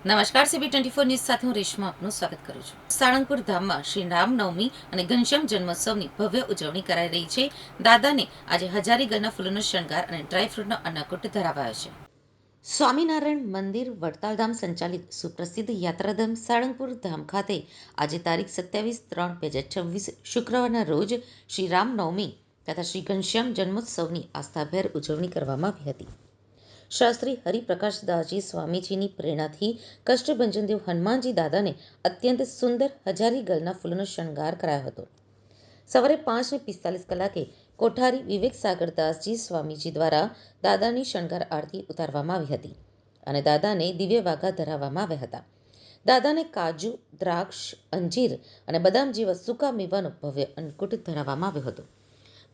નમસ્કાર, CB24 news સાથે હું રેશમા આપનું સ્વાગત કરું છું. સાળંગપુર ધામમાં શ્રી રામનવમી અને ઘનશ્યામ જન્મોત્સવની ભવ્ય ઉજવણી કરાઈ રહી છે. દાદાને આજે હજારી ગલના ફૂલોનો શણગાર અને ડ્રાયફ્રૂટનો અન્નકૂટ ધરાવાયો છે. સ્વામિનારાયણ મંદિર વડતાલધામ સંચાલિત સુપ્રસિદ્ધ યાત્રાધામ સાળંગપુર ધામ ખાતે આજે તારીખ 27/3/2026 શુક્રવારના રોજ શ્રી રામનવમી તથા શ્રી ઘનશ્યામ જન્મોત્સવની આસ્થાભેર ઉજવણી કરવામાં આવી હતી. શાસ્ત્રી હરિપ્રકાશદાસજી સ્વામીજીની પ્રેરણાથી કષ્ટભંજનદેવ હનુમાનજી દાદાને અત્યંત સુંદર હજારી ગલના ફૂલોનો શણગાર કરાયો હતો. સવારે 5:45 કોઠારી વિવેકસાગરદાસજી સ્વામીજી દ્વારા દાદાની શણગાર આરતી ઉતારવામાં આવી હતી અને દાદાને દિવ્ય વાઘા ધરાવવામાં આવ્યા હતા. દાદાને કાજુ, દ્રાક્ષ, અંજીર અને બદામ જેવા સૂકા મેવાનો ભવ્ય અન્નકૂટ ધરાવવામાં આવ્યો હતો.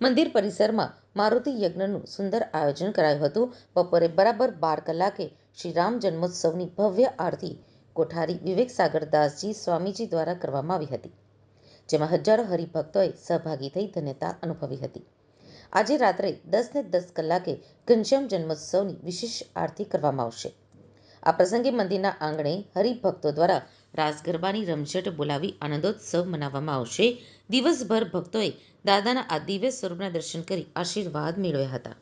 મંદિર પરિસરમાં મારુતિ યજ્ઞનું સુંદર આયોજન કરાયું હતું. બપોરે બરાબર 12 શ્રી રામ જન્મોત્સવની ભવ્ય આરતી કોઠારી વિવેકસાગરદાસજી સ્વામીજી દ્વારા કરવામાં આવી હતી, જેમાં હજારો હરિભક્તોએ સહભાગી થઈ ધન્યતા અનુભવી હતી. આજે રાત્રે 10:10 ઘનશ્યામ જન્મોત્સવની વિશેષ આરતી કરવામાં આવશે. આ પ્રસંગે મંદિરના આંગણે હરિભક્તો દ્વારા રાસ ગરબાની રમઝટ બોલાવી આનંદોત્સવ મનાવવામાં આવશે. દિવસભર ભક્તોએ દાદાના આ દિવ્ય સ્વરૂપના દર્શન કરી આશીર્વાદ મેળવ્યા હતા.